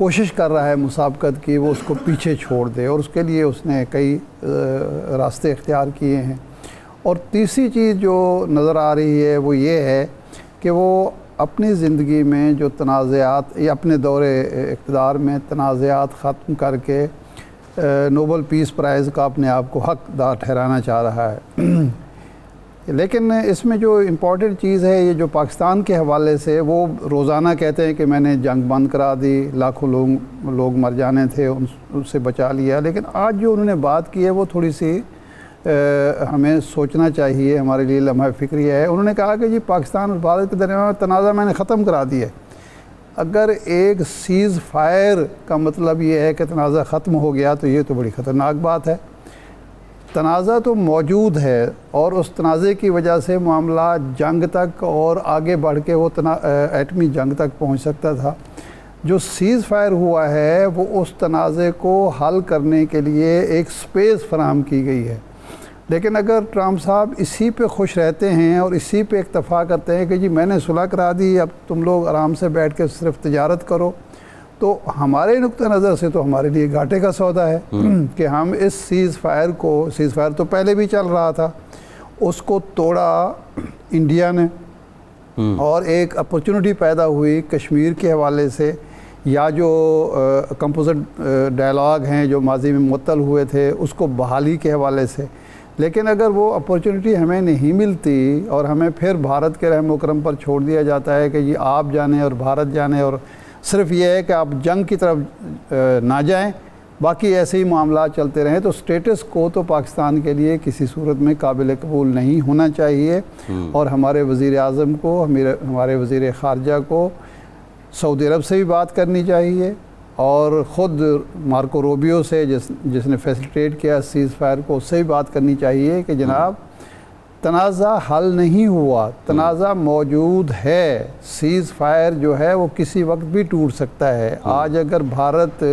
کوشش کر رہا ہے مسابقت کی وہ اس کو پیچھے چھوڑ دے، اور اس کے لیے اس نے کئی راستے اختیار کیے ہیں۔ اور تیسری چیز جو نظر آ رہی ہے وہ یہ ہے کہ وہ اپنی زندگی میں جو تنازعات یا اپنے دور اقتدار میں تنازعات ختم کر کے نوبل پیس پرائز کا اپنے آپ کو حقدار ٹھہرانا چاہ رہا ہے۔ لیکن اس میں جو امپورٹنٹ چیز ہے، یہ جو پاکستان کے حوالے سے وہ روزانہ کہتے ہیں کہ میں نے جنگ بند کرا دی، لاکھوں لوگ مر جانے تھے، ان سے بچا لیا، لیکن آج جو انہوں نے بات کی ہے وہ تھوڑی سی ہمیں سوچنا چاہیے، ہمارے لیے لمحہ فکری ہے۔ انہوں نے کہا کہ جی پاکستان اور بھارت کے درمیان تنازع میں نے ختم کرا دیا ہے۔ اگر ایک سیز فائر کا مطلب یہ ہے کہ تنازع ختم ہو گیا تو یہ تو بڑی خطرناک بات ہے۔ تنازع تو موجود ہے، اور اس تنازع کی وجہ سے معاملہ جنگ تک اور آگے بڑھ کے وہ ایٹمی جنگ تک پہنچ سکتا تھا۔ جو سیز فائر ہوا ہے وہ اس تنازع کو حل کرنے کے لیے ایک سپیس فراہم کی گئی ہے۔ لیکن اگر ٹرمپ صاحب اسی پہ خوش رہتے ہیں اور اسی پہ اکتفا کرتے ہیں کہ جی میں نے صلح کرا دی، اب تم لوگ آرام سے بیٹھ کے صرف تجارت کرو، تو ہمارے نقطہ نظر سے تو ہمارے لیے گھاٹے کا سودا ہے کہ ہم اس سیز فائر تو پہلے بھی چل رہا تھا، اس کو توڑا انڈیا نے، اور ایک اپرچونٹی پیدا ہوئی کشمیر کے حوالے سے، یا جو کمپوزٹ ڈائلاگ ہیں جو ماضی میں معطل ہوئے تھے اس کو بحالی کے حوالے سے۔ لیکن اگر وہ اپرچونٹی ہمیں نہیں ملتی اور ہمیں پھر بھارت کے رحم و کرم پر چھوڑ دیا جاتا ہے کہ جی آپ جانیں اور بھارت جانے، اور صرف یہ ہے کہ آپ جنگ کی طرف نہ جائیں، باقی ایسے ہی معاملات چلتے رہیں، تو سٹیٹس کو تو پاکستان کے لیے کسی صورت میں قابل قبول نہیں ہونا چاہیے۔ اور ہمارے وزیر اعظم کو، ہمارے وزیر خارجہ کو سعودی عرب سے بھی بات کرنی چاہیے، اور خود مارکو روبیو سے جس نے فیسیلیٹیٹ کیا سیز فائر کو، اس سے بھی بات کرنی چاہیے کہ جناب تنازع حل نہیں ہوا، تنازع موجود ہے، سیز فائر جو ہے وہ کسی وقت بھی ٹوٹ سکتا ہے۔ آج اگر بھارت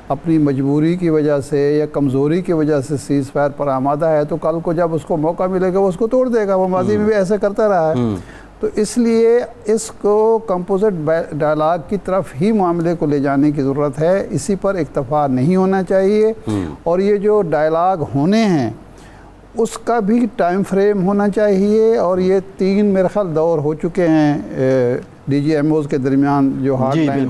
اپنی مجبوری کی وجہ سے یا کمزوری کی وجہ سے سیز فائر پر آمادہ ہے تو کل کو جب اس کو موقع ملے گا وہ اس کو توڑ دے گا، وہ ماضی میں بھی ایسا کرتا رہا ہے۔ تو اس لیے اس کو کمپوزٹ ڈائلاگ کی طرف ہی معاملے کو لے جانے کی ضرورت ہے، اسی پر اکتفا نہیں ہونا چاہیے، اور یہ جو ڈائلاگ ہونے ہیں اس کا بھی ٹائم فریم ہونا چاہیے۔ اور یہ 3 میرے خیال دور ہو چکے ہیں ڈی جی ایم اوز کے درمیان جو ہارڈ لائن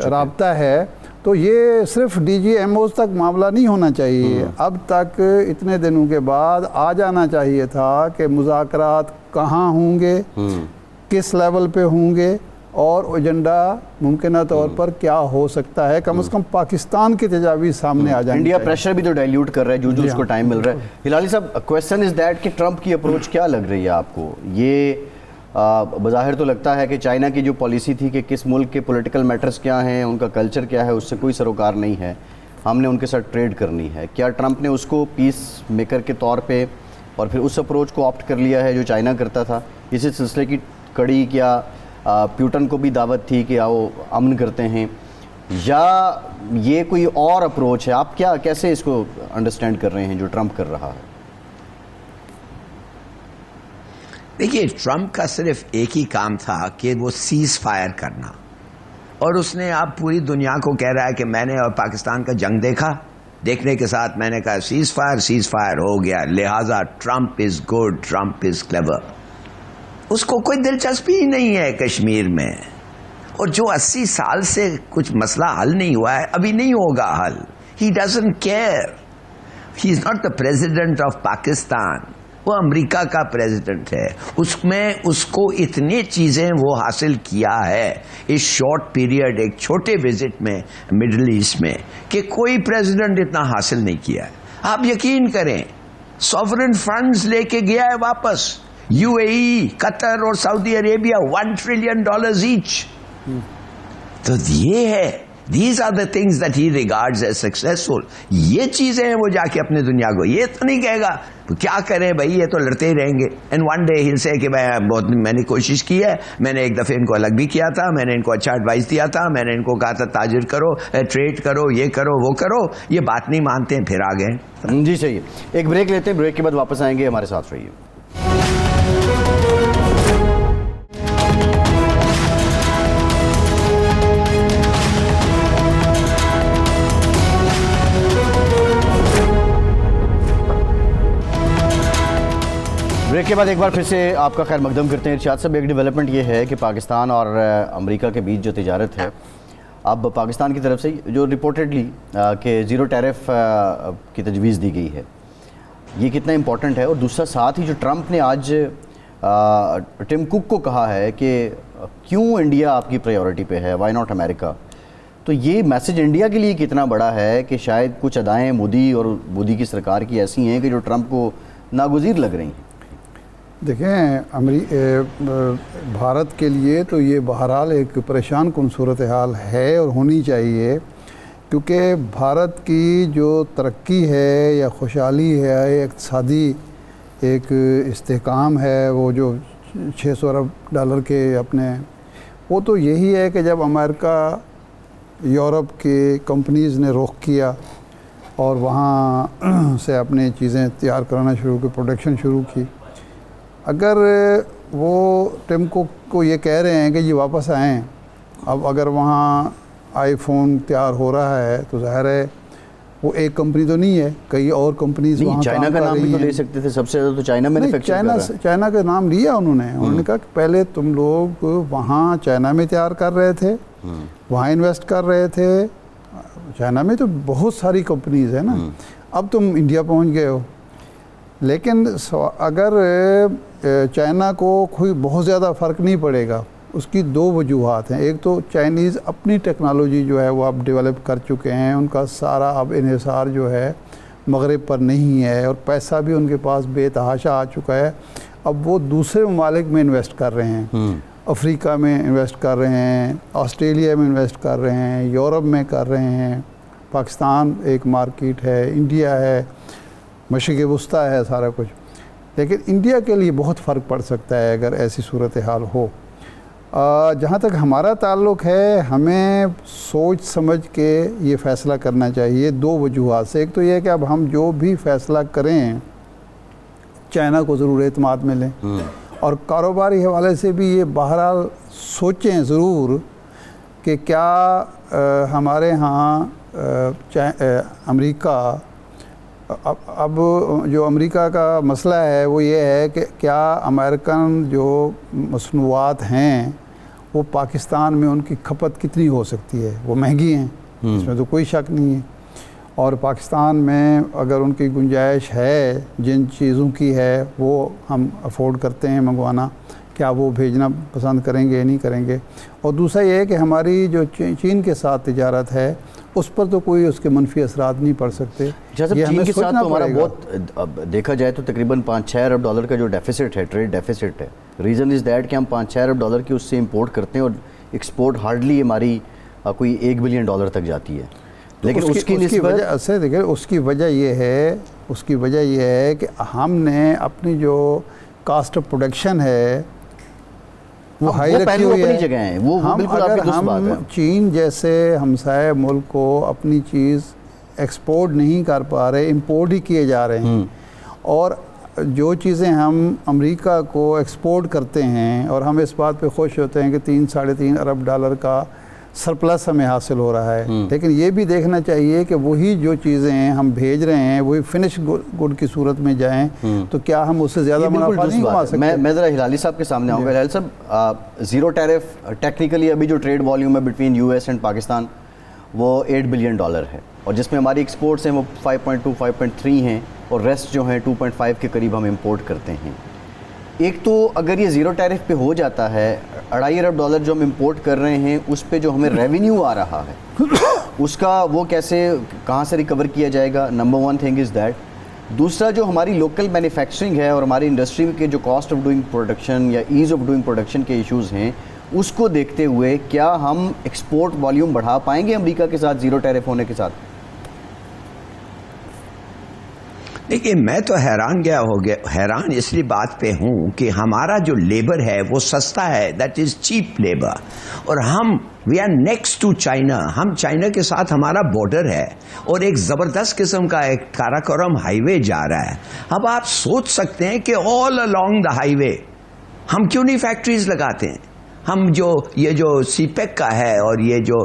رابطہ ہے، تو یہ صرف ڈی جی ایم اوز تک معاملہ نہیں ہونا چاہیے، اب تک اتنے دنوں کے بعد آ جانا چاہیے تھا کہ مذاکرات کہاں ہوں گے، کس لیول پہ ہوں گے، اور ایجنڈا ممکنہ طور پر کیا ہو سکتا ہے، کم از کم پاکستان کی تجاویز سامنے آ جائیں۔ انڈیا پریشر بھی تو ڈائلیوٹ کر رہا ہے جو اس کو ٹائم مل رہا ہے۔ ہلالی صاحب، کویسچن از دیٹ کہ ٹرمپ کی اپروچ کیا لگ رہی ہے آپ کو؟ یہ بظاہر تو لگتا ہے کہ چائنا کی جو پالیسی تھی کہ کس ملک کے پولیٹیکل میٹرز کیا ہیں، ان کا کلچر کیا ہے، اس سے کوئی سروکار نہیں ہے، ہم نے ان کے ساتھ ٹریڈ کرنی ہے، کیا ٹرمپ نے اس کو پیس میکر کے طور پہ اور پھر اس اپروچ کو آپٹ کر لیا ہے جو چائنا کرتا تھا؟ اسی سلسلے کی کڑی کیا پیوٹن کو بھی دعوت تھی کہ آؤ امن کرتے ہیں، یا یہ کوئی اور اپروچ ہے؟ آپ کیسے اس کو انڈرسٹینڈ کر رہے ہیں جو ٹرمپ کر رہا ہے؟ دیکھیے، ٹرمپ کا صرف ایک ہی کام تھا کہ وہ سیز فائر کرنا، اور اس نے اب پوری دنیا کو کہہ رہا ہے کہ میں نے اور پاکستان کا جنگ دیکھنے کے ساتھ میں نے کہا سیز فائر ہو گیا، لہٰذا Trump is good, Trump is clever. اس کو کوئی دلچسپی ہی نہیں ہے کشمیر میں، اور جو 80 سال سے کچھ مسئلہ حل نہیں ہوا ہے، ابھی نہیں ہوگا حل۔ He doesn't care, he is not the president of Pakistan, وہ امریکہ کا پریزیڈنٹ ہے، اس میں اس کو اتنی چیزیں وہ حاصل کیا ہے اس شارٹ پیریڈ، ایک چھوٹے وزٹ میں مڈل ایسٹ میں، کہ کوئی پریزیڈنٹ اتنا حاصل نہیں کیا ہے۔ آپ یقین کریں، سوورن فنڈز لے کے گیا ہے واپس، یو اے ای، قطر اور سعودی عربیہ، $1 trillion ایچ۔ تو یہ ہے، these are the things that he regards as successful۔ یہ چیزیں ہیں وہ جا کے اپنے دنیا کو، یہ تو نہیں کہے گا کیا کریں بھائی، یہ تو لڑتے ہی رہیں گے۔ And one day he'll say کہ میں نے کوشش کی ہے، میں نے ایک دفعہ ان کو الگ بھی کیا تھا، میں نے ان کو اچھا ایڈوائز دیا تھا، میں نے ان کو کہا تھا تاجر کرو، ٹریڈ کرو، یہ کرو وہ کرو، یہ بات نہیں مانتے ہیں، پھر آ گئے۔ جی صحیح، ایک بریک لیتے ہیں، بریک کے بعد واپس آئیں گے، ہمارے ساتھ رہیے۔ کے بعد ایک بار پھر سے آپ کا خیر مقدم کرتے ہیں ارشاد صاحب. ایک ڈیولپمنٹ یہ ہے کہ پاکستان اور امریکہ کے بیچ جو تجارت ہے اب پاکستان کی طرف سے جو رپورٹڈلی کہ زیرو ٹیرف کی تجویز دی گئی ہے, یہ کتنا امپورٹنٹ ہے؟ اور دوسرا ساتھ ہی جو ٹرمپ نے آج ٹم کوک کو کہا ہے کہ کیوں انڈیا آپ کی پریورٹی پہ ہے, وائی ناٹ امریکہ, تو یہ میسج انڈیا کے لیے کتنا بڑا ہے کہ شاید کچھ ادائیں مودی اور مودی کی سرکار کی ایسی ہیں کہ جو ٹرمپ کو ناگزیر لگ رہی ہیں؟ دیکھیں بھارت کے لیے تو یہ بہرحال ایک پریشان کن صورتحال ہے اور ہونی چاہیے, کیونکہ بھارت کی جو ترقی ہے یا خوشحالی ہے, اقتصادی ایک استحکام ہے, وہ جو $600 ارب کے اپنے, وہ تو یہی ہے کہ جب امریکہ یورپ کے کمپنیز نے رخ کیا اور وہاں سے اپنی چیزیں تیار کرانا شروع کی, پروڈکشن شروع کی. اگر وہ ٹم کوک کو یہ کہہ رہے ہیں کہ جی واپس آئیں, اب اگر وہاں آئی فون تیار ہو رہا ہے تو ظاہر ہے وہ ایک کمپنی تو نہیں ہے, کئی اور کمپنیز وہاں چائنا کا نام بھی تو لے سکتے تھے, سب سے زیادہ تو چائنا مینوفیکچر کر رہا ہے. چائنا کا نام لیا انہوں نے کہا کہ پہلے تم لوگ وہاں چائنا میں تیار کر رہے تھے, وہاں انویسٹ کر رہے تھے, چائنا میں تو بہت ساری کمپنیز ہیں نا, اب تم انڈیا پہنچ گئے ہو. لیکن اگر چائنا کو کوئی بہت زیادہ فرق نہیں پڑے گا, اس کی دو وجوہات ہیں. ایک تو چائنیز اپنی ٹیکنالوجی جو ہے وہ اب ڈیولپ کر چکے ہیں, ان کا سارا اب انحصار جو ہے مغرب پر نہیں ہے, اور پیسہ بھی ان کے پاس بے تحاشا آ چکا ہے. اب وہ دوسرے ممالک میں انویسٹ کر رہے ہیں, افریقہ میں انویسٹ کر رہے ہیں, آسٹریلیا میں انویسٹ کر رہے ہیں, یورپ میں کر رہے ہیں, پاکستان ایک مارکیٹ ہے, انڈیا ہے, مشرق وسطیٰ ہے, سارا کچھ. لیکن انڈیا کے لیے بہت فرق پڑ سکتا ہے اگر ایسی صورتحال ہو. جہاں تک ہمارا تعلق ہے, ہمیں سوچ سمجھ کے یہ فیصلہ کرنا چاہیے دو وجوہات سے. ایک تو یہ کہ اب ہم جو بھی فیصلہ کریں چائنا کو ضرور اعتماد میں لیں, اور کاروباری حوالے سے بھی یہ بہرحال سوچیں ضرور کہ کیا ہمارے ہاں امریکہ, اب جو امریکہ کا مسئلہ ہے وہ یہ ہے کہ کیا امریکن جو مصنوعات ہیں وہ پاکستان میں ان کی کھپت کتنی ہو سکتی ہے؟ وہ مہنگی ہیں, اس میں تو کوئی شک نہیں ہے, اور پاکستان میں اگر ان کی گنجائش ہے جن چیزوں کی ہے وہ ہم افورڈ کرتے ہیں منگوانا, کیا وہ بھیجنا پسند کریں گے یا نہیں کریں گے. اور دوسرا یہ ہے کہ ہماری جو چین کے ساتھ تجارت ہے اس پر تو کوئی اس کے منفی اثرات نہیں پڑ سکتے. چین کے ساتھ تو ہمارا بہت دیکھا جائے تو تقریباً $5-6 ارب کا جو ڈیفیسٹ ہے, ٹریڈ ڈیفیسٹ ہے. ریزن از دیٹ کہ ہم $5-6 ارب کی اس سے امپورٹ کرتے ہیں اور ایکسپورٹ ہارڈلی ہماری کوئی $1 بلین تک جاتی ہے. لیکن اس کی وجہ سے دیکھیں, اس کی وجہ یہ ہے کہ ہم نے اپنی جو کاسٹ آف پروڈکشن ہے وہ ہائی رکھی ہوئی ہے. ہم چین جیسے ہمسائے ملک کو اپنی چیز ایکسپورٹ نہیں کر پا رہے, امپورٹ ہی کیے جا رہے ہیں, اور جو چیزیں ہم امریکہ کو ایکسپورٹ کرتے ہیں اور ہم اس بات پہ خوش ہوتے ہیں کہ $3-3.5 ارب کا سرپلس ہمیں حاصل ہو رہا ہے. لیکن یہ بھی دیکھنا چاہیے کہ وہی جو چیزیں ہم بھیج رہے ہیں وہی فنش گڈ کی صورت میں جائیں تو کیا ہم اس سے زیادہ منافع نہیں کما سکتے؟ میں ذرا ہلالی صاحب کے سامنے آؤں گا. ہلالی صاحب, زیرو ٹیرف ٹیکنیکلی ابھی جو ٹریڈ والیوم ہے بٹوین US اینڈ پاکستان وہ $8 بلین ہے, اور جس میں ہماری ایکسپورٹس ہیں وہ 5.2-5.3 ہیں, اور ریسٹ جو ہیں 2.5 کے قریب ہم امپورٹ کرتے ہیں. ایک تو اگر یہ زیرو ٹیرف پہ ہو جاتا ہے, $2.5 ارب جو ہم امپورٹ کر رہے ہیں اس پہ جو ہمیں ریونیو آ رہا ہے اس کا وہ کیسے کہاں سے ریکور کیا جائے گا؟ Number 1 thing is that. دوسرا جو ہماری لوکل مینوفیکچرنگ ہے اور ہماری انڈسٹری کے جو کاسٹ آف ڈوئنگ پروڈکشن یا ایز آف ڈوئنگ پروڈکشن کے ایشوز ہیں, اس کو دیکھتے ہوئے کیا ہم ایکسپورٹ والیوم بڑھا پائیں گے امریکہ کے ساتھ زیرو ٹیرف ہونے کے ساتھ؟ دیکھیے, میں تو حیران اس لیے بات پہ ہوں کہ ہمارا جو لیبر ہے وہ سستا ہے, دیٹ از چیپ لیبر, اور we are next to China. ہم چائنا کے ساتھ ہمارا بارڈر ہے اور ایک زبردست قسم کا ایک کاراکورم ہائی وے جا رہا ہے. اب آپ سوچ سکتے ہیں کہ آل along دا ہائی وے ہم کیوں نہیں فیکٹریز لگاتے ہیں؟ ہم جو یہ جو سی پیک کا ہے اور یہ جو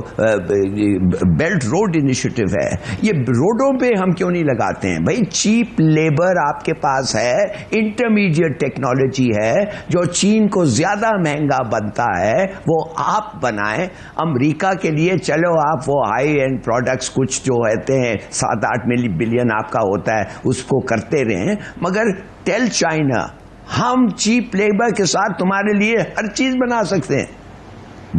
بیلٹ روڈ انیشیٹو ہے, یہ روڈوں پہ ہم کیوں نہیں لگاتے ہیں بھائی؟ چیپ لیبر آپ کے پاس ہے, انٹرمیڈیٹ ٹیکنالوجی ہے, جو چین کو زیادہ مہنگا بنتا ہے وہ آپ بنائیں. امریکہ کے لیے چلو آپ وہ ہائی اینڈ پروڈکٹس کچھ جو ہوتے ہیں 7-8 بلین آپ کا ہوتا ہے اس کو کرتے رہیں, مگر ٹیل چائنا ہم چیپ لیبر کے ساتھ تمہارے لیے ہر چیز بنا سکتے ہیں,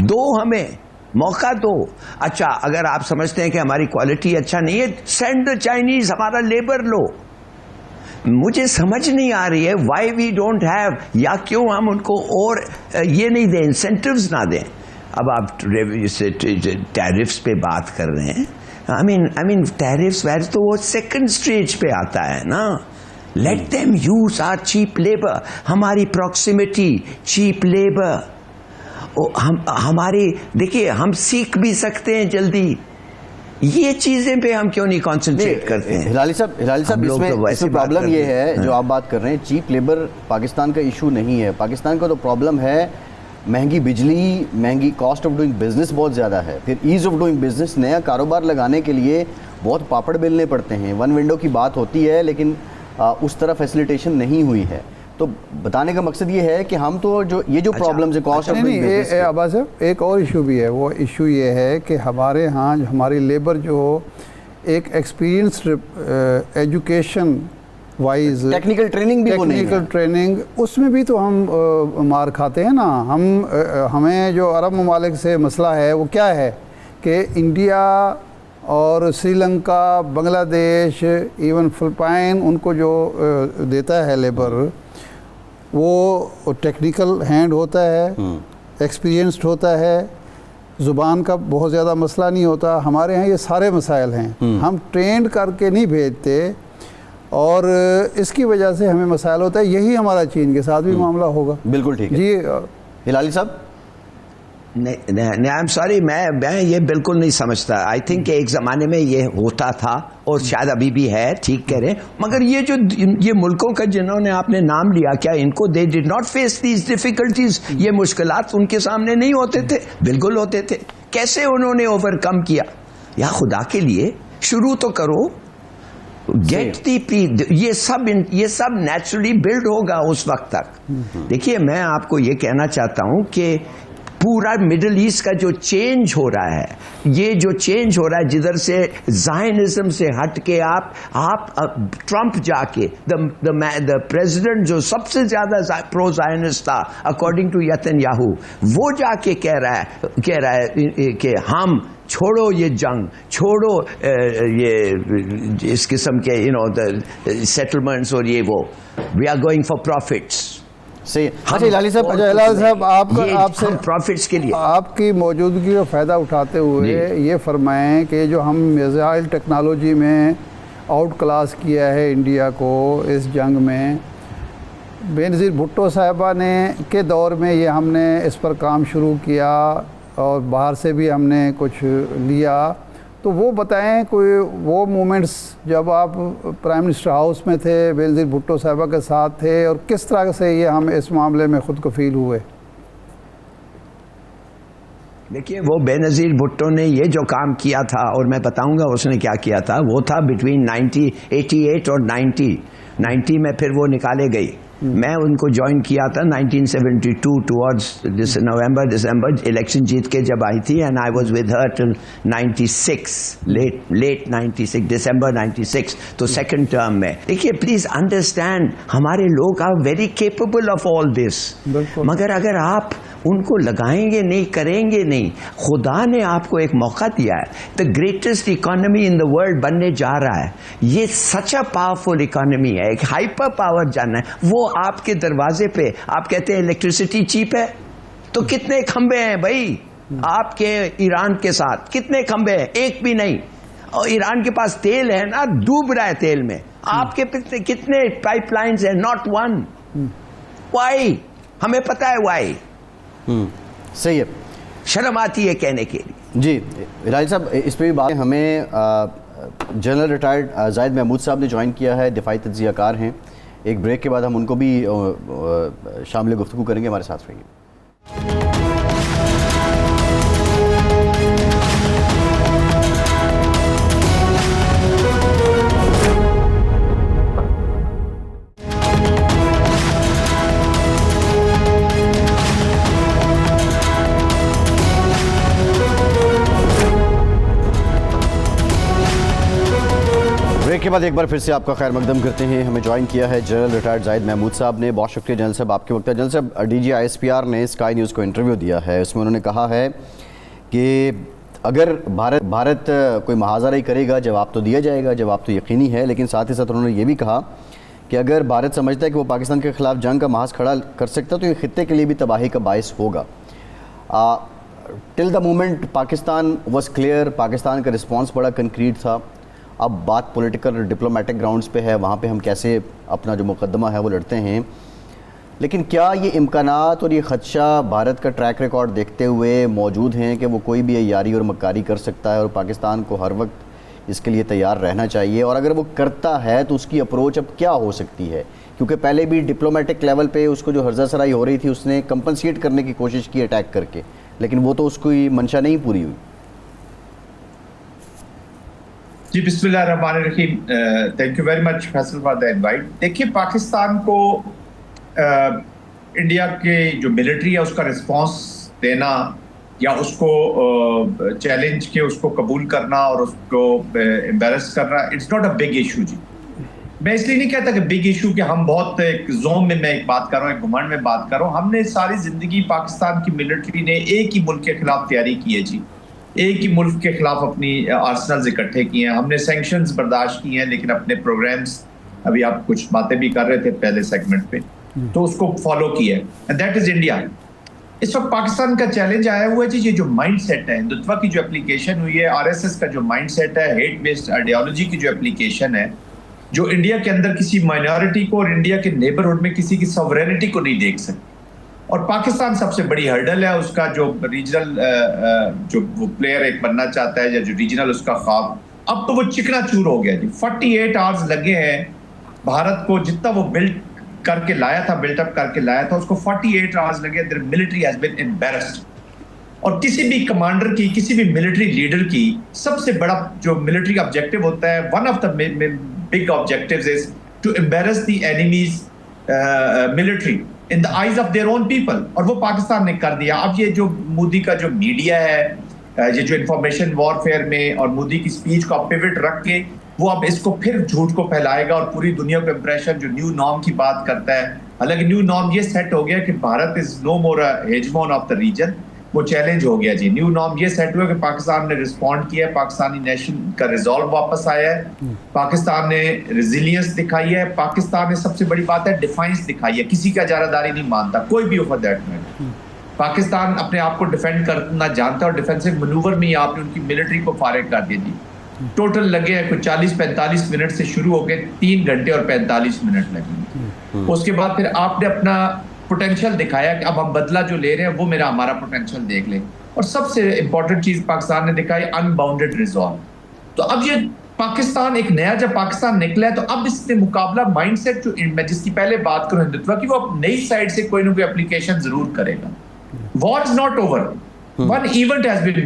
دو ہمیں موقع دو. اچھا اگر آپ سمجھتے ہیں کہ ہماری کوالٹی اچھا نہیں ہے, سینڈ دا چائنیز, ہمارا لیبر لو. مجھے سمجھ نہیں آ رہی ہے وائی وی ڈونٹ ہیو, یا کیوں ہم ان کو اور یہ نہیں دیں, انسینٹیوز نہ دیں. اب آپ ٹیرفس پہ بات کر رہے ہیں, I mean ٹیرفس ویرس تو وہ سیکنڈ اسٹیج پہ آتا ہے نا. Let them use our cheap labor. ہماری proximity, cheap labor. ہماری دیکھیے ہم سیکھ بھی سکتے ہیں جلدی. یہ چیزیں پہ ہم کیوں نہیں کانسنٹریٹ کرتے ہیں؟ ہلالی صاحب اس میں پرابلم یہ ہے جو آپ بات کر رہے ہیں, چیپ لیبر پاکستان کا ایشو نہیں ہے. پاکستان کا تو پرابلم ہے مہنگی بجلی, مہنگی کاسٹ آف ڈوئنگ بزنس بہت زیادہ ہے. پھر ایز آف ڈوئنگ بزنس, نیا کاروبار لگانے کے لیے بہت پاپڑ بیلنے پڑتے ہیں. ون ونڈو کی بات ہوتی ہے لیکن اس طرح فیسیلیٹیشن نہیں ہوئی ہے. تو بتانے کا مقصد یہ ہے کہ ہم تو جو یہ جو پرابلمز ہے کاسٹ آف ڈوئنگ بزنس, عباس صاحب ایک اور ایشو بھی ہے. وہ ایشو یہ ہے کہ ہمارے ہاں ہماری لیبر جو ایک experienced education wise technical training بھی ٹیکنیکل ٹریننگ, اس میں بھی تو ہم مار کھاتے ہیں نا. ہمیں جو عرب ممالک سے مسئلہ ہے وہ کیا ہے کہ انڈیا اور سری لنکا, بنگلہ دیش, ایون فلپائن ان کو جو دیتا ہے لیبر, وہ ٹیکنیکل ہینڈ ہوتا ہے, ایکسپیرینسڈ ہوتا ہے, زبان کا بہت زیادہ مسئلہ نہیں ہوتا. ہمارے ہاں یہ سارے مسائل ہیں, ہم ٹرینڈ کر کے نہیں بھیجتے اور اس کی وجہ سے ہمیں مسائل ہوتا ہے. یہی ہمارا چین کے ساتھ بھی معاملہ ہوگا. بالکل ٹھیک ہے جی ہلالی صاحب. نہیں آئی ایم سوری, میں یہ بالکل نہیں سمجھتا. آئی تھنک کہ ایک زمانے میں یہ ہوتا تھا اور شاید ابھی بھی ہے, ٹھیک کہہ رہے ہیں, مگر یہ جو یہ ملکوں کا جنہوں نے آپ نے نام لیا, کیا ان کو they did not face these difficulties? یہ مشکلات ان کے سامنے نہیں ہوتے تھے؟ بالکل ہوتے تھے. کیسے انہوں نے اوور کم کیا؟ یا خدا کے لیے شروع تو کرو, گیٹ دی یہ سب نیچرلی بلڈ ہوگا اس وقت تک. دیکھیے میں آپ کو یہ کہنا چاہتا ہوں کہ پورا مڈل ایسٹ کا جو چینج ہو رہا ہے, یہ جو چینج ہو رہا ہے جدھر سے زائنزم سے ہٹ کے آپ ٹرمپ جا کے دا پریزیڈنٹ جو سب سے زیادہ پرو زائنسٹ تھا اکارڈنگ ٹو یتن یاہو, وہ جا کے کہہ رہا ہے کہ ہم چھوڑو یہ جنگ, چھوڑو یہ اس قسم کے سیٹلمنٹس اور یہ وہ, we are going for profits. اچھا ہلالی صاحب آپ سے پروفٹس کے لیے آپ کی موجودگی کا فائدہ اٹھاتے ہوئے یہ فرمائیں کہ جو ہم میزائل ٹیکنالوجی میں آؤٹ کلاس کیا ہے انڈیا کو اس جنگ میں, بینظیر بھٹو صاحبہ نے کے دور میں یہ ہم نے اس پر کام شروع کیا اور باہر سے بھی ہم نے کچھ لیا, تو وہ بتائیں کوئی وہ مومنٹس جب آپ پرائم منسٹر ہاؤس میں تھے, بینظیر بھٹو صاحبہ کے ساتھ تھے, اور کس طرح سے یہ ہم اس معاملے میں خود کفیل ہوئے؟ دیکھیے وہ بے نظیر بھٹو نے یہ جو کام کیا تھا, اور میں بتاؤں گا اس نے کیا کیا تھا, وہ تھا بٹوین 88 اور 90 میں پھر وہ نکالے گئی. میں ان کو جوائن کیا تھا 1972 ٹورڈز نومبر دسمبر, الیکشن جیت کے جب آئی تھی, and I was with her till 96 late 96 December 96, تو سیکنڈ ٹرم میں. دیکھیے پلیز انڈرسٹینڈ, ہمارے لوگ are very capable of all this, مگر اگر آپ ان کو لگائیں گے نہیں, کریں گے نہیں, خدا نے آپ کو ایک موقع دیا ہے, the greatest economy in the world بننے جا رہا ہے. یہ سچ اے پاورفل اکانومی ہے, ایک ہائپر پاور جانا ہے. وہ آپ کے دروازے پہ, آپ کہتے ہیں الیکٹریسٹی چیپ ہے, تو کتنے کھمبے ہیں بھائی آپ کے ایران کے ساتھ, کتنے کھمبے ہیں؟ ایک بھی نہیں. اور ایران کے پاس تیل ہے نا, ڈوب رہا ہے تیل میں. آپ کے کتنے پائپ لائنز ہیں؟ Not one. وائی؟ ہمیں پتا ہے وائی. صحیح ہے, شرم آتی ہے کہنے کے لیے. جی ہلالی صاحب اس پہ بھی بات, ہمیں جنرل ریٹائرڈ زاہد محمود صاحب نے جوائن کیا ہے, دفاعی تجزیہ کار ہیں. ایک بریک کے بعد ہم ان کو بھی شامل گفتگو کریں گے, ہمارے ساتھ رہیے. کے بعد ایک بار پھر سے آپ کا خیر مقدم کرتے ہیں. ہمیں جوائن کیا ہے جنرل ریٹائرڈ زاہد محمود صاحب نے. بہت شکریہ جنرل صاحب آپ کے وقت. جنرل صاحب, D G I S P R نے اسکائی نیوز کو انٹرویو دیا ہے, اس میں انہوں نے کہا ہے کہ اگر بھارت کوئی محاذہ نہیں کرے گا, جواب تو دیا جائے گا, جواب تو یقینی ہے, لیکن ساتھ ہی ساتھ انہوں نے یہ بھی کہا کہ اگر بھارت سمجھتا ہے کہ وہ پاکستان کے خلاف جنگ کا محاذ کھڑا کر سکتا تو یہ خطے کے لیے بھی تباہی کا باعث ہوگا. Till the moment Pakistan was clear, Pakistan کا رسپانس بڑا کنکریٹ تھا. اب بات پولیٹیکل اور ڈپلومیٹک گراؤنڈز پہ ہے, وہاں پہ ہم کیسے اپنا جو مقدمہ ہے وہ لڑتے ہیں. لیکن کیا یہ امکانات اور یہ خدشہ بھارت کا ٹریک ریکارڈ دیکھتے ہوئے موجود ہیں کہ وہ کوئی بھی عیاری اور مکاری کر سکتا ہے, اور پاکستان کو ہر وقت اس کے لیے تیار رہنا چاہیے؟ اور اگر وہ کرتا ہے تو اس کی اپروچ اب کیا ہو سکتی ہے؟ کیونکہ پہلے بھی ڈپلومیٹک لیول پہ اس کو جو ہرزہ سرائی ہو رہی تھی اس نے کمپنسیٹ کرنے کی کوشش کی اٹیک کر کے, لیکن وہ تو اس کی منشا نہیں پوری ہوئی. جی بسم اللہ الرحمن الرحیم. Thank you very much Faisal for the invite. دیکھیے پاکستان کو انڈیا کے جو ملٹری ہے اس کا رسپانس دینا یا اس کو چیلنج کے اس کو قبول کرنا اور اس کو امبیرس کرنا, it's not a big issue. جی میں اس لیے نہیں کہتا کہ بگ ایشو کہ ہم بہت ایک زوم میں ایک بات کر رہا ہوں, ایک گھمنڈ میں بات کر رہا ہوں. ہم نے ساری زندگی پاکستان کی ملٹری نے ایک ہی ملک کے خلاف تیاری کی ہے. جی ایک ہی ملک کے خلاف اپنی آرسنلز اکٹھے کیے ہیں. ہم نے سینکشنز برداشت کی ہیں, لیکن اپنے پروگرامز, ابھی آپ کچھ باتیں بھی کر رہے تھے پہلے سیگمنٹ پہ, تو اس کو فالو کیا ہے. And that is India. اس وقت پاکستان کا چیلنج آیا ہوا ہے جی, یہ جو مائنڈ سیٹ ہے, ہندوتوا کی جو اپلیکیشن ہوئی ہے, آر ایس ایس کا جو مائنڈ سیٹ ہے, ہیٹ بیسڈ آئیڈیالوجی کی جو اپلیکیشن ہے, جو انڈیا کے اندر کسی مائنورٹی کو اور انڈیا کے نیبرہڈ میں کسی کی سوورینٹی کو نہیں دیکھ سکتی. اور پاکستان سب سے بڑی ہرڈل ہے اس کا, جو ریجنل جو وہ پلیئر ایک بننا چاہتا ہے, یا جو ریجنل اس کا خواب, اب تو وہ چکنا چور ہو گیا. جی 48 آورز لگے ہیں بھارت کو, جتنا وہ بلڈ کر کے لایا تھا, بلٹ اپ کر کے لایا تھا, اس کو 48 آورز لگے. their military has been embarrassed. اور کسی بھی کمانڈر کی, کسی بھی ملٹری لیڈر کی سب سے بڑا جو ملٹری آبجیکٹیو ہوتا ہے, one of the big objectives is to embarrass the enemy's military in the eyes of their own people. اور وہ پاکستان نے کر دیا. اب یہ جو مودی کا جو میڈیا ہے, یہ جو انفارمیشن وارفیئر میں, اور مودی کی سپیچ کو پیوٹ رکھ کے وہ اب اس کو پھر جھوٹ کو پھیلائے گا اور پوری دنیا کو امپریشن جو نیو نارم کی بات کرتا ہے. حالانکہ نیو نارم یہ سیٹ ہو گیا کہ بھارت از نو مور ہیجمون آف دا ریجن, وہ چیلنج ہو گیا. جی نیو نارم یہ سیٹ ہوا کہ پاکستان نے رسپونڈ کیا ہے, پاکستانی نیشن کا ریزالو واپس آیا ہے, پاکستان نے ریزیلینس دکھائی ہے, پاکستان نے سب سے بڑی بات ہے ڈیفائنس دکھائی ہے, کسی کا اجارہ داری نہیں مانتا کوئی بھی اوور دیٹ میٹر. پاکستان اپنے آپ کو ڈیفینڈ کرنا جانتا ہے, اور ڈیفینسو مینوور میں ہی آپ نے ان کی ملٹری کو فارغ کر دیا. جی ٹوٹل لگے ہیں کوئی 40-45 منٹ سے شروع ہو گئے 3 گھنٹے اور 45 منٹ لگے. اس کے بعد پھر آپ نے اپنا پوٹینشیل دکھایا کہ اب ہم بدلہ جو لے رہے ہیں وہ ہمارا پوٹینشیل دیکھ لیں. اور سب سے امپورٹنٹ چیز پاکستان نے دکھائی ان باؤنڈیڈ ریزالو. تو اب یہ پاکستان ایک نیا جب پاکستان نکلا ہے, تو اب اس نے مقابلہ مائنڈ سیٹ جو میں جس کی پہلے بات کروں ہندوتوا کی, وہ نئی سائڈ سے کوئی نہ کوئی اپلیکیشن ضرور کرے گا. War is not over. One event has been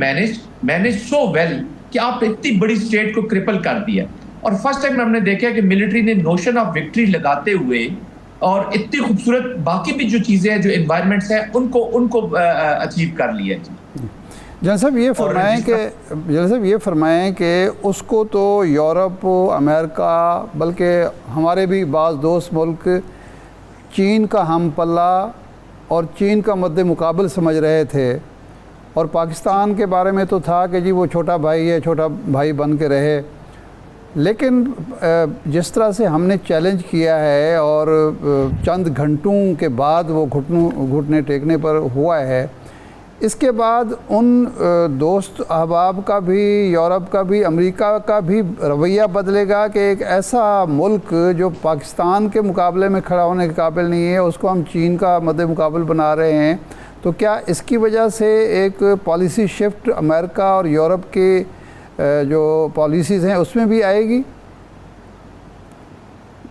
managed so well کہ آپ اتنی بڑی اسٹیٹ کو کرپل کر دیا. اور فرسٹ ٹائم ہم نے دیکھا کہ ملٹری نے نوشن آف وکٹری لگاتے ہوئے اور اتنی خوبصورت باقی بھی جو چیزیں ہیں, جو انوائرمنٹس ہیں, ان کو اچیو کر لیا. جنرل صاحب یہ فرمائیں کہ اس کو تو یورپ, امریکہ, بلکہ ہمارے بھی بعض دوست ملک چین کا ہم پلہ اور چین کا مد مقابل سمجھ رہے تھے, اور پاکستان کے بارے میں تو تھا کہ جی وہ چھوٹا بھائی ہے, چھوٹا بھائی بن کے رہے. لیکن جس طرح سے ہم نے چیلنج کیا ہے اور چند گھنٹوں کے بعد وہ گھٹنے ٹیکنے پر ہوا ہے, اس کے بعد ان دوست احباب کا بھی, یورپ کا بھی, امریکہ کا بھی رویہ بدلے گا کہ ایک ایسا ملک جو پاکستان کے مقابلے میں کھڑا ہونے کے قابل نہیں ہے, اس کو ہم چین کا مد مقابل بنا رہے ہیں. تو کیا اس کی وجہ سے ایک پالیسی شفٹ امریکہ اور یورپ کے جو پالیسیز ہیں اس میں بھی آئے گی؟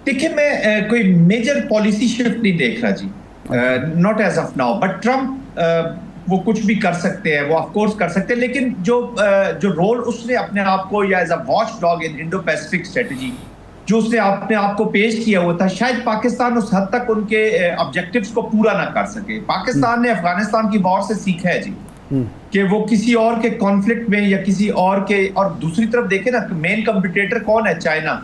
دیکھیں میں کوئی میجر پالیسی شفٹ نہیں دیکھ رہا جی, not as of now. But Trump وہ کچھ بھی کر سکتے ہیں, وہ آف کورس کر سکتے ہیں, لیکن جو رول اس نے اپنے آپ کو یا as a watch dog in Indo Pacific strategy جو اس نے اپنے آپ کو پیش کیا ہوا تھا, شاید پاکستان اس حد تک ان کے آبجیکٹیوز کو پورا نہ کر سکے. پاکستان نے افغانستان کی وار سے سیکھا ہے جی, کہ وہ کسی اور کے کانفلکٹ میں یا کسی اور کے, اور دوسری طرف دیکھیں نا مین کمپٹیٹر کون ہے؟ چائنا.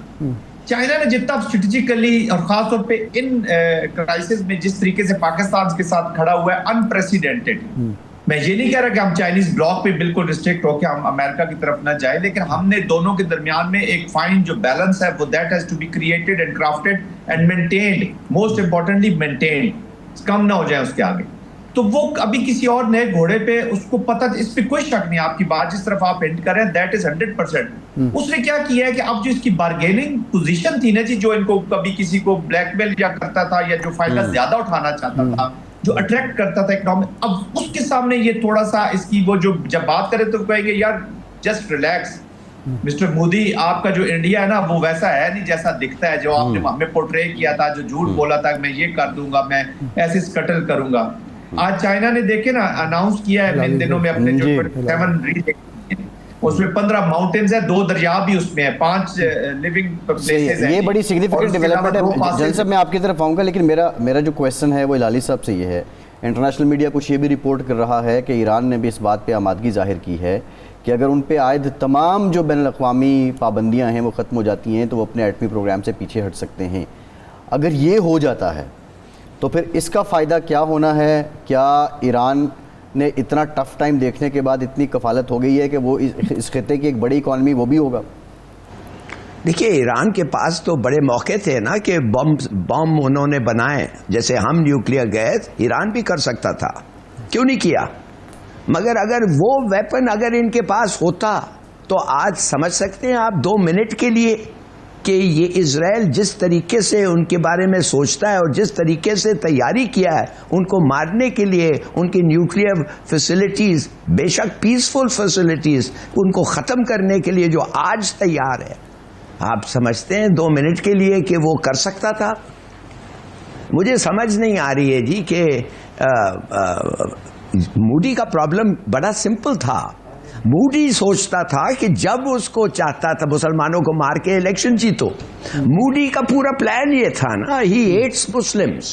چائنا نے جتنا اسٹریٹجیکلی اور خاص طور پہ ان کرائسس میں جس طریقے سے پاکستان کے ساتھ کھڑا ہوا ہے, انپریسیڈنٹڈ. میں یہ نہیں کہہ رہا کہ ہم چائنیز بلاک پہ بالکل ریسٹرکٹ ہو کے ہم امریکہ کی طرف نہ جائیں, لیکن ہم نے دونوں کے درمیان میں ایک فائن جو بیلنس ہے وہ that has to be created and crafted and maintained, most importantly maintained, کم نہ ہو جائیں اس کے آگے. تو وہ ابھی کسی اور نئے گھوڑے پہ, اس کو پتہ, اس پہ کوئی شک نہیں, آپ کی بات جس طرف آپ ہنٹ کر رہے ہیں دیٹ از 100%. اس نے کیا کیا ہے کہ اب جو اس کی بارگیننگ پوزیشن تھی نا جی, جو ان کو کبھی کسی کو بلیک میل یا کرتا تھا یا جو فائدہ زیادہ اٹھانا چاہتا تھا, جو اٹریکٹ کرتا تھا اکنامک, اب اس کے سامنے یہ تھوڑا سا اس کی وہ جو جب بات کرے تو کہیں گے یار جسٹ ریلیکس مسٹر مودی, آپ کا جو انڈیا ہے نا وہ ویسا ہے نہیں جیسا دکھتا ہے, جو آپ نے ہمیں پورٹرے کیا تھا, جو جھوٹ بولا تھا کہ میں یہ کر دوں گا, میں ایسے سکٹل کروں گا. آج چائنا نے دیکھے نا اناؤنس کیا ہے ان دنوں میں اپنے جو 7 اس میں 15 ماؤنٹینز ہیں, 2 دریا بھی اس میں ہیں, 5 لیونگ پلیسز ہیں. یہ بڑی سگنیفیکنٹ ڈیولپمنٹ ہے. جن صاحب میں آپ کی طرف آؤں گا, لیکن میرا جو کویسچن ہے وہ ہلالی صاحب سے یہ ہے. انٹرنیشنل میڈیا کچھ یہ بھی رپورٹ کر رہا ہے کہ ایران نے بھی اس بات پہ آمادگی ظاہر کی ہے کہ اگر ان پہ عائد تمام جو بین الاقوامی پابندیاں ہیں وہ ختم ہو جاتی ہیں تو وہ اپنے ایٹمی پروگرام سے پیچھے ہٹ سکتے ہیں. اگر یہ ہو جاتا ہے تو پھر اس کا فائدہ کیا ہونا ہے؟ کیا ایران نے اتنا ٹف ٹائم دیکھنے کے بعد اتنی کفالت ہو گئی ہے کہ وہ اس خطے کی ایک بڑی اکانومی وہ بھی ہوگا؟ دیکھیے ایران کے پاس تو بڑے موقع تھے نا کہ بم انہوں نے بنائے, جیسے ہم نیوکلیئر گئے, ایران بھی کر سکتا تھا, کیوں نہیں کیا؟ مگر اگر وہ ویپن اگر ان کے پاس ہوتا تو آج سمجھ سکتے ہیں آپ 2 منٹ کے لیے کہ یہ اسرائیل جس طریقے سے ان کے بارے میں سوچتا ہے اور جس طریقے سے تیاری کیا ہے ان کو مارنے کے لیے, ان کی نیوکلیئر فیسلٹیز, بے شک پیسفل فیسلٹیز, ان کو ختم کرنے کے لیے جو آج تیار ہے, آپ سمجھتے ہیں 2 منٹ کے لیے کہ وہ کر سکتا تھا؟ مجھے سمجھ نہیں آ رہی ہے جی کہ موڈی کا پرابلم بڑا سمپل تھا. موڈی سوچتا تھا کہ جب اس کو چاہتا تھا مسلمانوں کو مار کے الیکشن جیتو. موڈی کا پورا پلان یہ تھا نا, ہی ہیٹس مسلمس,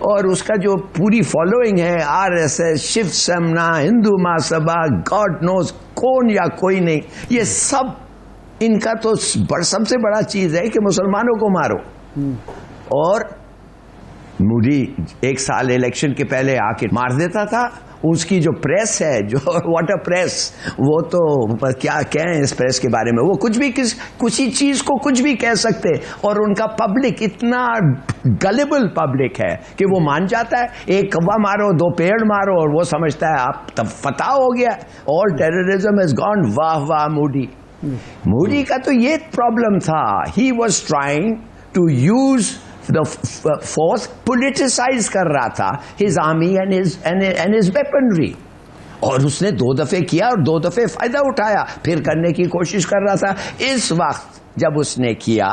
اور اس کا جو پوری فالوئنگ ہے RSS, شیو سمنا, ہندو مہاسبھا, گاڈ نوز کون یا کوئی نہیں, یہ سب ان کا تو سب سے بڑا چیز ہے کہ مسلمانوں کو مارو. اور موڈی 1 سال الیکشن کے پہلے آ کے مار دیتا تھا. اس کی جو پریس ہے, جو واٹر پریس, وہ تو کیا کہیں اس پریس کے بارے میں, وہ کچھ بھی کسی چیز کو کچھ بھی کہہ سکتے, اور ان کا پبلک اتنا گلیبل پبلک ہے کہ وہ مان جاتا ہے. 1 کوا مارو, 2 پیڑ مارو, اور وہ سمجھتا ہے آپ تب فتح ہو گیا, آل ٹیررزم ہیز گون. واہ واہ موڈی. موڈی کا تو یہ پرابلم تھا, he was trying to use the force, politicized کر رہا تھا his army and his weaponry, اور اس نے 2 دفعے کیا اور 2 دفعے فائدہ اٹھایا, پھر کرنے کی کوشش کر رہا تھا. اس وقت جب اس نے کیا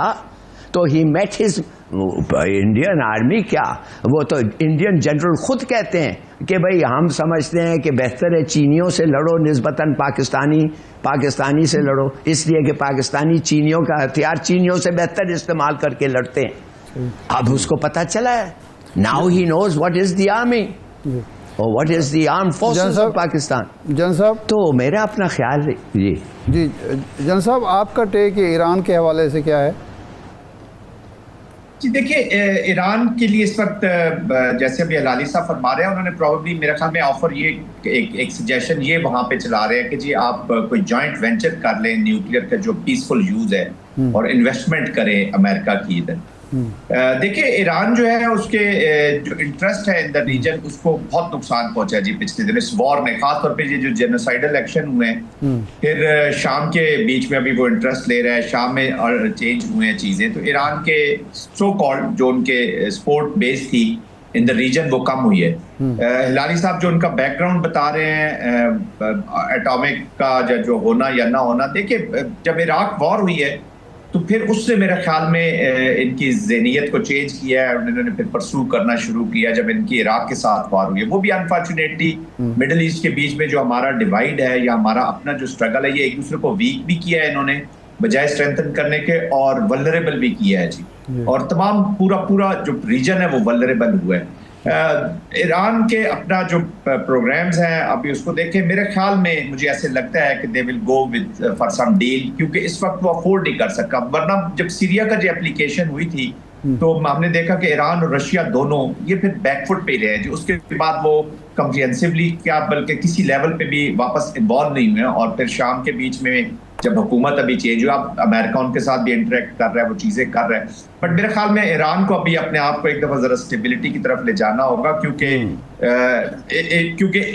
تو he met his Indian army, کیا وہ تو انڈین جنرل خود کہتے ہیں کہ بھئی ہم سمجھتے ہیں کہ بہتر ہے چینیوں سے لڑو نسبتاً پاکستانی سے لڑو, اس لیے کہ پاکستانی چینیوں کا ہتھیار چینیوں سے بہتر استعمال کر کے لڑتے ہیں. اب اس کو پتا چلا ہے, now he knows what is the army اور what is the arm forces of Pakistan. جن صاحب, تو میرا اپنا خیال ہے. جی جن صاحب, آپ کا ٹیک ایران کے حوالے سے کیا ہے؟ جی دیکھیے, ایران کے لیے اس وقت جیسے ابھی ہلالی صاحب فرما رہے ہیں, انہوں نے پروبیبلی میرے خیال میں آفر یہ ایک سجیشن یہ وہاں پہ چلا رہے ہیں کہ جی آپ کوئی جوائنٹ وینچر کر لیں نیوکلیئر کا جو پیسفل یوز ہے, اور انویسٹمنٹ کریں امریکہ کی ادھر. دیکھیں ایران جو ہے اس کے جو انٹرسٹ ہے ان دا ریجن, اس کو بہت نقصان پہنچا ہے جی پچھلے دن اس وار نے, خاص طور پہ یہ جو جینوسائیڈل ایکشن ہوئے ہیں, پھر شام کے بیچ میں ابھی وہ انٹرسٹ لے رہا ہے, شام میں اور چینج ہوئے ہیں چیزیں, تو ایران کے سو کالڈ جو ان کے سپورٹ بیس تھی ان دا ریجن وہ کم ہوئی ہے. ہلالی صاحب جو ان کا بیک گراؤنڈ بتا رہے ہیں ایٹامک کا جو ہونا یا نہ ہونا, دیکھیں جب عراق وار ہوئی ہے تو پھر اس سے میرے خیال میں ان کی ذہنیت کو چینج کیا ہے, اور انہوں نے پھر پرسو کرنا شروع کیا جب ان کی عراق کے ساتھ وار ہوئی ہے. وہ بھی انفارچونیٹلی مڈل ایسٹ کے بیچ میں جو ہمارا ڈیوائیڈ ہے یا ہمارا اپنا جو اسٹرگل ہے, یہ ایک دوسرے کو ویک بھی کیا ہے انہوں نے بجائے اسٹرینتھن کرنے کے, اور ولنریبل بھی کیا ہے جی, اور تمام پورا جو ریجن ہے وہ ولنریبل ہوا ہے. ایران کے اپنا جو پروگرامز ہیں ابھی اس کو دیکھیں، میرے خیال میں مجھے ایسے لگتا ہے کہ they will go with for some deal, کیونکہ اس وقت وہ افورڈ نہیں کر سکا. ورنہ جب سیریا کا جو اپلیکیشن ہوئی تھی تو ہم نے دیکھا کہ ایران اور رشیا دونوں یہ پھر بیک فٹ پہ رہے، جو اس کے بعد وہ کمپریہنسولی کیا بلکہ کسی لیول پہ بھی واپس انوالو نہیں ہوئے. اور پھر شام کے بیچ میں جب حکومت ابھی چینج ہوا، اب امریکہ ان کے ساتھ بھی انٹریکٹ کر رہا ہے، وہ چیزیں کر رہا ہے. بٹ میرے خیال میں ایران کو ابھی اپنے آپ کو ایک دفعہ ذرا اسٹیبلٹی کی طرف لے جانا ہوگا، کیونکہ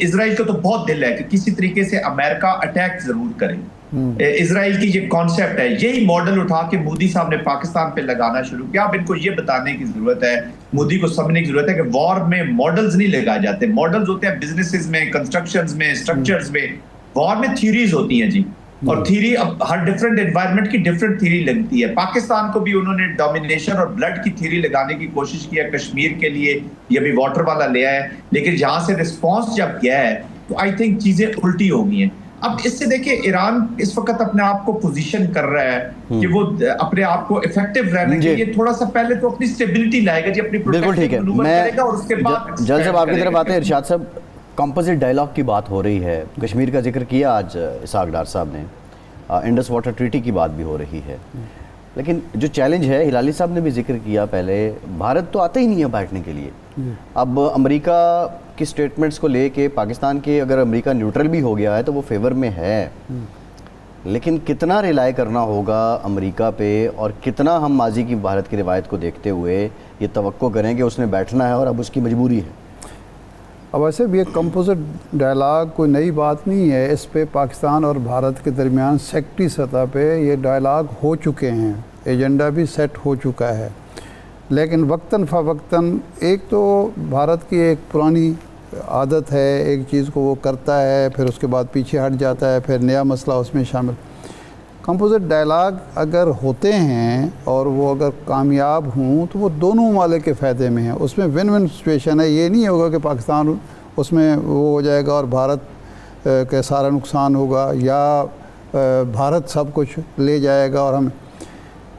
اسرائیل کا تو بہت دل ہے کہ کسی طریقے سے امریکہ اٹیک ضرور کرے. اسرائیل کی یہ کانسیپٹ ہے، یہی ماڈل اٹھا کے مودی صاحب نے پاکستان پہ لگانا شروع کیا. اب ان کو یہ بتانے کی ضرورت ہے، مودی کو سمجھنے کی ضرورت ہے کہ وار میں ماڈلز نہیں لگائے جاتے. ماڈلز ہوتے ہیں بزنسز میں، کنسٹرکشنز میں، اسٹرکچرز میں. وار میں تھیوریز ہوتی ہیں جی، اور تھیوری اب ہر ڈفرینٹ انوائرمنٹ کی ڈفرینٹ تھیوری لگتی ہے. پاکستان کو بھی انہوں نے ڈومینیشن اور بلڈ کی تھیوری لگانے کی کوشش کی ہے کشمیر کے لیے، یہ بھی واٹر والا لیا ہے. لیکن جہاں سے رسپانس جب گیا ہے تو آئی تھنک چیزیں الٹی ہو گئی ہیں. اب اس سے دیکھیں ایران اس وقت اپنے آپ کو پوزیشن کر رہا ہے کہ وہ اپنے آپ کو افیکٹو رہنے کے لیے تھوڑا سا پہلے تو اپنی اسٹیبلٹی لائے گا جی، اپنی بالکل ٹھیک ہے. میں جلد صاحب آپ کی طرف آتے ہیں. ارشاد صاحب، کمپوزٹ ڈائلاگ کی بات ہو رہی ہے، کشمیر کا ذکر کیا آج اسحاق ڈار صاحب نے، انڈس واٹر ٹریٹی کی بات بھی ہو رہی ہے. لیکن جو چیلنج ہے ہلالی صاحب نے بھی ذکر کیا پہلے، بھارت تو آتا ہی نہیں ہے بیٹھنے کے لیے. اب امریکہ کی سٹیٹمنٹس کو لے کے پاکستان کے اگر امریکہ نیوٹرل بھی ہو گیا ہے تو وہ فیور میں ہے، لیکن کتنا ریلائی کرنا ہوگا امریکہ پہ، اور کتنا ہم ماضی کی بھارت کی روایت کو دیکھتے ہوئے یہ توقع کریں کہ اس نے بیٹھنا ہے اور اب اس کی مجبوری ہے. اب ویسے بھی ایک کمپوزٹ ڈائلاگ کوئی نئی بات نہیں ہے، اس پہ پاکستان اور بھارت کے درمیان سیکٹری سطح پہ یہ ڈائلاگ ہو چکے ہیں، ایجنڈا بھی سیٹ ہو چکا ہے. لیکن وقتاً فوقتاً ایک تو بھارت کی ایک پرانی عادت ہے، ایک چیز کو وہ کرتا ہے پھر اس کے بعد پیچھے ہٹ جاتا ہے، پھر نیا مسئلہ اس میں شامل. کمپوزٹ ڈائلاگ اگر ہوتے ہیں اور وہ اگر کامیاب ہوں تو وہ دونوں ممالک کے فائدے میں ہیں، اس میں ون ون سچویشن ہے. یہ نہیں ہوگا کہ پاکستان اس میں وہ ہو جائے گا اور بھارت کا سارا نقصان ہوگا، یا بھارت سب کچھ لے جائے گا اور ہم.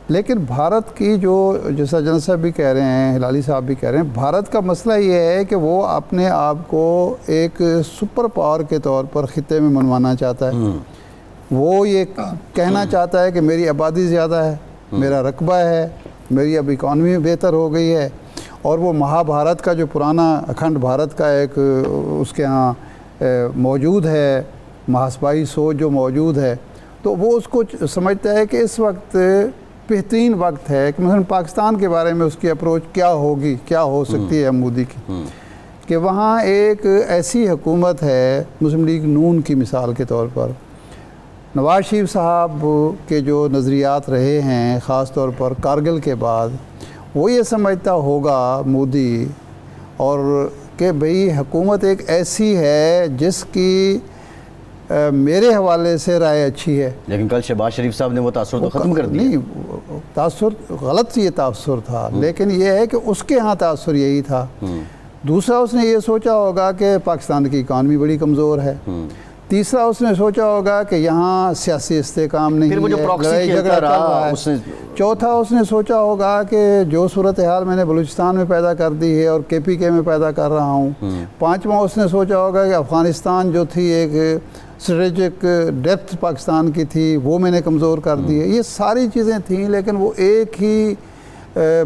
لیکن بھارت کی جو جیسا جنرل صاحب بھی کہہ رہے ہیں، ہلالی صاحب بھی کہہ رہے ہیں، بھارت کا مسئلہ یہ ہے کہ وہ اپنے آپ کو ایک سپر پاور کے طور پر خطے میں منوانا چاہتا ہے. وہ یہ کہنا چاہتا ہے کہ میری آبادی زیادہ ہے، میرا رقبہ ہے، میری اب اکانومی بہتر ہو گئی ہے. اور وہ مہا بھارت کا جو پرانا اکھنڈ بھارت کا ایک اس کے ہاں موجود ہے، محاسبائی سوچ جو موجود ہے، تو وہ اس کو سمجھتا ہے کہ اس وقت بہترین وقت ہے کہ مثلا پاکستان کے بارے میں اس کی اپروچ کیا ہوگی، کیا ہو سکتی ہے مودی کی، کہ وہاں ایک ایسی حکومت ہے مسلم لیگ نون کی مثال کے طور پر. نواز شریف صاحب کے جو نظریات رہے ہیں خاص طور پر کارگل کے بعد، وہ یہ سمجھتا ہوگا مودی اور کہ بھئی حکومت ایک ایسی ہے جس کی میرے حوالے سے رائے اچھی ہے. لیکن کل شہباز شریف صاحب نے وہ تاثر تو ختم کر دیا. نہیں، تاثر غلط یہ تاثر تھا، لیکن یہ ہے کہ اس کے ہاں تاثر یہی تھا. دوسرا اس نے یہ سوچا ہوگا کہ پاکستان کی اکانومی بڑی کمزور ہے. تیسرا اس نے سوچا ہوگا کہ یہاں سیاسی استحکام نہیں ہے، لڑائی جھگڑا چل رہا ہے. چوتھا اس نے سوچا ہوگا کہ جو صورتحال میں نے بلوچستان میں پیدا کر دی ہے اور کے پی کے میں پیدا کر رہا ہوں. پانچواں اس نے سوچا ہوگا کہ افغانستان جو تھی ایک اسٹریٹجک ڈیپتھ پاکستان کی تھی، وہ میں نے کمزور کر دی ہے. یہ ساری چیزیں تھیں، لیکن وہ ایک ہی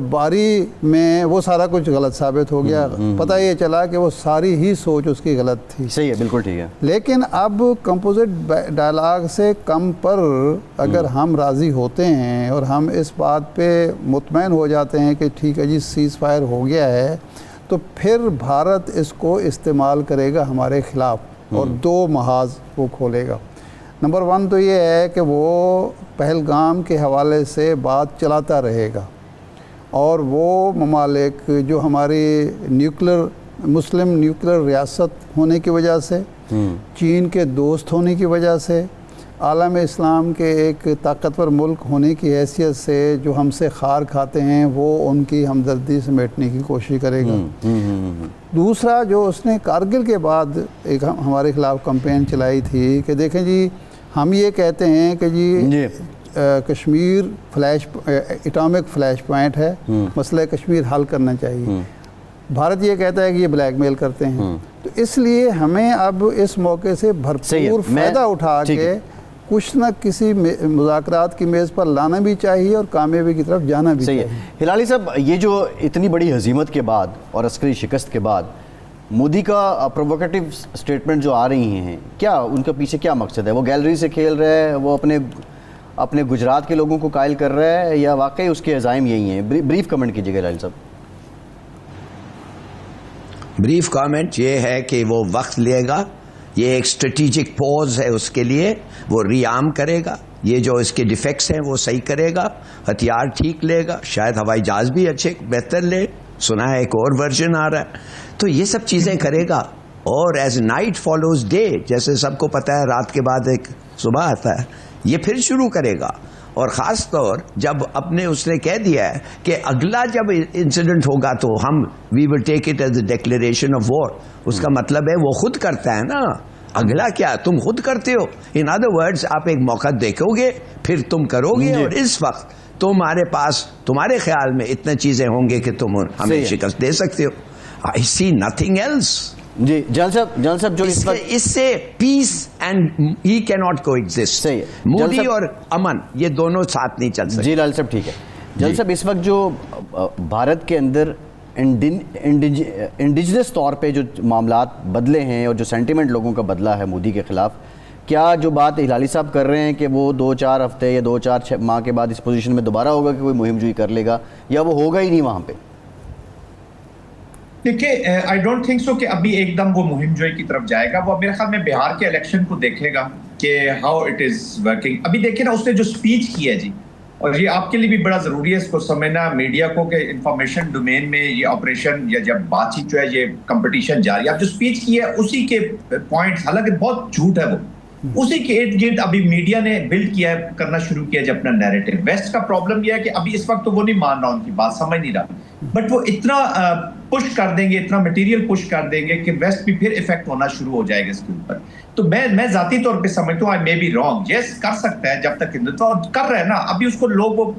باری میں وہ سارا کچھ غلط ثابت ہو گیا. پتہ یہ چلا کہ وہ ساری ہی سوچ اس کی غلط تھی. صحیح ہے، بالکل ٹھیک ہے. لیکن اب کمپوزٹ ڈائلاگ سے کم پر اگر ہم راضی ہوتے ہیں اور ہم اس بات پہ مطمئن ہو جاتے ہیں کہ ٹھیک ہے جی سیز فائر ہو گیا ہے، تو پھر بھارت اس کو استعمال کرے گا ہمارے خلاف اور دو محاذ وہ کھولے گا. نمبر 1 تو یہ ہے کہ وہ پہلگام کے حوالے سے بات چلاتا رہے گا، اور وہ ممالک جو ہماری مسلم نیوکلر ریاست ہونے کی وجہ سے، چین کے دوست ہونے کی وجہ سے، عالم اسلام کے ایک طاقتور ملک ہونے کی حیثیت سے جو ہم سے خار کھاتے ہیں، وہ ان کی ہمدردی سمیٹنے کی کوشش کرے گا. دوسرا جو اس نے کارگل کے بعد ایک ہمارے خلاف کمپین چلائی تھی کہ دیکھیں جی ہم یہ کہتے ہیں کہ جی کشمیر اٹامک فلیش پوائنٹ ہے، مسئلہ کشمیر حل کرنا چاہیے. بھارت یہ کہتا ہے کہ یہ بلیک میل کرتے ہیں. تو اس لیے ہمیں اب اس موقع سے بھرپور فائدہ اٹھا کے کچھ نہ کسی مذاکرات کی میز پر لانا بھی چاہیے اور کامیابی کی طرف جانا بھی چاہیے. ہلالی صاحب، یہ جو اتنی بڑی ہزیمت کے بعد اور عسکری شکست کے بعد مودی کا پرووکیٹو سٹیٹمنٹ جو آ رہی ہیں، کیا ان کے پیچھے کیا مقصد ہے؟ وہ گیلری سے کھیل رہا ہے، وہ اپنے گجرات کے لوگوں کو قائل کر رہا ہے، یا واقعی اس کے عزائم یہی ہیں؟ بریف کمنٹ کیجیے گا ہلالی صاحب. بریف کامنٹ یہ ہے کہ وہ وقت لے گا، یہ ایک اسٹریٹجک پوز ہے اس کے لیے، وہ ری آرم کرے گا، یہ جو اس کے ڈیفیکٹس ہیں وہ صحیح کرے گا، ہتھیار ٹھیک لے گا، شاید ہوائی جہاز بھی اچھے بہتر لے، سنا ہے ایک اور ورژن آ رہا ہے، تو یہ سب چیزیں کرے گا. اور ایز نائٹ فالوز ڈے، جیسے سب کو پتہ ہے رات کے بعد ایک صبح آتا ہے، یہ پھر شروع کرے گا. اور خاص طور جب اس نے کہہ دیا ہے کہ اگلا جب انسیڈنٹ ہوگا تو ہم we will take it as a declaration of war. اس کا مطلب ہے وہ خود کرتا ہے نا، اگلا کیا تم خود کرتے ہو. ان ادر ورڈز آپ ایک موقع دیکھو گے پھر تم کرو گے، اور اس وقت تمہارے پاس تمہارے خیال میں اتنا چیزیں ہوں گے کہ تم ہمیں شکست دے سکتے ہو. آئی سی نتھنگ ایلس. جی جنرل صاحب جو اس سے پیس اینڈ ہی کی ناٹ کو ایگزسٹ. مودی اور امن یہ دونوں ساتھ نہیں چل سکتے. جی لال صاحب ٹھیک ہے. جنرل صاحب اس وقت جو بھارت کے اندر انڈیجنس طور پہ جو معاملات بدلے ہیں اور جو سینٹیمنٹ لوگوں کا بدلا ہے مودی کے خلاف، کیا جو بات ہلالی صاحب کر رہے ہیں کہ وہ 2-4 ہفتے یا 2-4 ماہ کے بعد اس پوزیشن میں دوبارہ ہوگا کہ کوئی مہم جوئی کر لے گا، یا وہ ہوگا ہی نہیں وہاں پہ؟ دیکھیے آئی ڈونٹ تھنک سو کہ ابھی ایک دم وہ مہم جوئی کی طرف جائے گا. وہ میرے خیال میں بہار کے الیکشن کو دیکھے گا کہ ہاؤ اٹ از ورکنگ. ابھی دیکھیں نا اس نے جو اسپیچ کی ہے جی، اور یہ آپ کے لیے بھی بڑا ضروری ہے اس کو سمجھنا میڈیا کو کہ انفارمیشن ڈومین میں یہ آپریشن یا جب بات چیت جو ہے یہ کمپٹیشن جاری ہے. اب جو اسپیچ کی ہے اسی کے پوائنٹس، حالانکہ بہت جھوٹ ہے وہ، اسی کے ارد گرد ابھی میڈیا نے بلڈ کیا ہے، کرنا شروع کیا جب اپنا نیریٹو. ویسٹ کا پرابلم یہ ہے کہ ابھی اس وقت تو وہ نہیں مان رہا، ان کی بات سمجھ نہیں رہا، بٹ وہ اتنا پش کر دیں گے، اتنا مٹیریل پش کر دیں گے کہ ویسٹ بھی پھر افیکٹ ہونا شروع ہو جائے گا اس کے اوپر. تو میں ذاتی طور پہ سمجھتا ہوں آئی مے بی رانگ، یس کر سکتا ہے جب تک ہندوتوا کر رہے ہیں نا. ابھی اس کو لوگ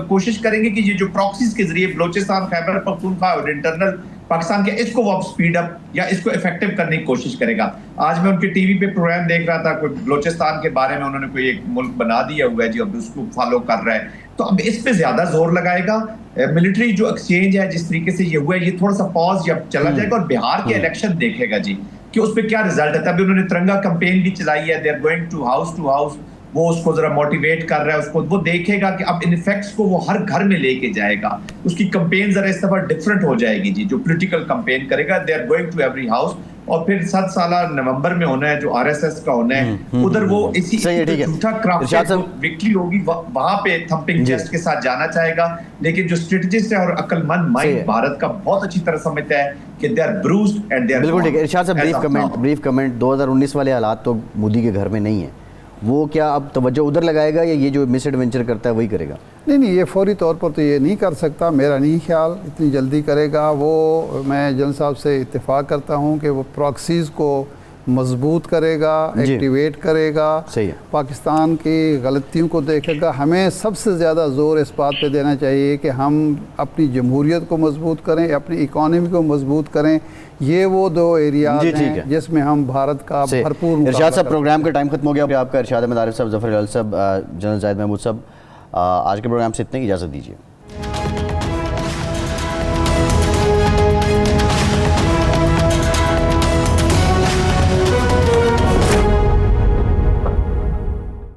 کوشش کریں گے کہ یہ جو پراکسیز کے ذریعے بلوچستان، خیبر پختونخوا اور انٹرنل پاکستان کے، اس کو وہ سپیڈ اپ یا اس کو افیکٹو کرنے کی کوشش کرے گا. آج میں ان کے ٹی وی پہ پروگرام دیکھ رہا تھا، کوئی بلوچستان کے بارے میں انہوں نے کوئی ایک ملک بنا دیا ہوا ہے جی، اب اس کو فالو کر رہا ہے. تو اب اس پہ زیادہ زور لگائے گا. ملٹری جو ایکسچینج ہے جس طریقے سے یہ ہوا ہے، یہ تھوڑا سا پاز جب چلا جائے گا اور بہار کے الیکشن دیکھے گا جی کہ اس پہ کیا رزلٹ ہے. تبھی انہوں نے ترنگا کمپین بھی چلائی ہے، they are going to house, وہ اس کو ذرا موٹیویٹ کر رہا ہے، اس کو وہ دیکھے گا کہ اب ان فیکٹس کو وہ ہر گھر میں لے کے جائے گا. اس کی کمپین ذرا اس دفعہ ڈفرنٹ ہو جائے گی جی، جو پولیٹیکل کمپین کرے گا. They are going to every house. اور پھر 7 سالہ نومبر میں ہونا ہے جو RSS کا ہونا ہے، ادھر وہ اسی جھوٹا کرافٹ وکٹری ہوگی، وہاں پہ تھمپنگ چیسٹ کے ساتھ جانا چاہے گا. لیکن جو اسٹریٹجسٹ ہے اور عقل مند مائنڈ بھارت کا بہت اچھی طرح سمجھتا ہے کہ they are bruised and they are. بالکل ٹھیک ہے. ارشاد صاحب بریف کمنٹ 2019 والے حالات تو مودی کے گھر میں نہیں ہیں، وہ کیا اب توجہ ادھر لگائے گا یا یہ جو مس ایڈونچر کرتا ہے وہی کرے گا؟ نہیں، یہ فوری طور پر تو یہ نہیں کر سکتا، میرا نہیں خیال اتنی جلدی کرے گا. وہ میں جنرل صاحب سے اتفاق کرتا ہوں کہ وہ پراکسیز کو مضبوط کرے گا، ایکٹیویٹ کرے گا، پاکستان کی غلطیوں کو دیکھے گا. ہمیں سب سے زیادہ زور اس بات پہ دینا چاہیے کہ ہم اپنی جمہوریت کو مضبوط کریں، اپنی اکانومی کو مضبوط کریں. یہ وہ 2 ایریاز ہیں جس میں ہم بھارت کا بھرپور. ارشاد صاحب پروگرام کا ٹائم ختم ہو گیا. آپ کا ارشاد احمد عارف صاحب، ظفر ہلال صاحب، جنرل زاہد محمود صاحب، آج کے پروگرام سے اتنے کی اجازت دیجیے.